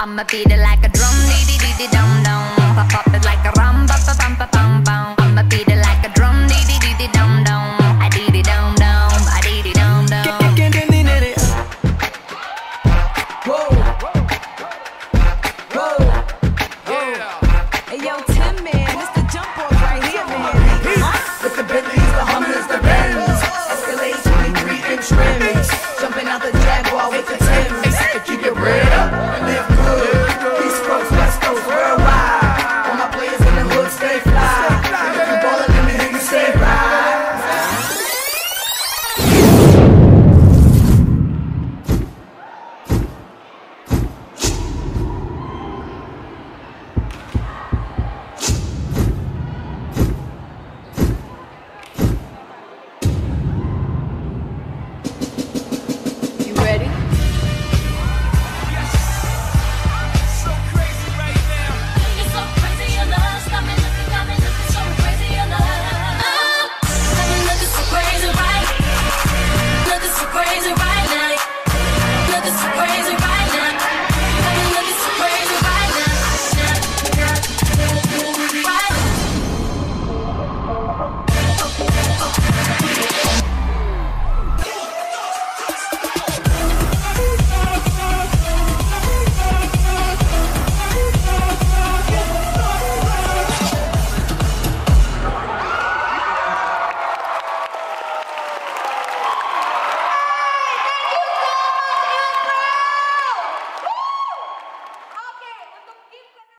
I'ma beat it like a drum, dee dee dee dee dum dum. Pop it like a rum, ba ba bum ba bum bum. I'ma beat it like a drum, dee dee dee dee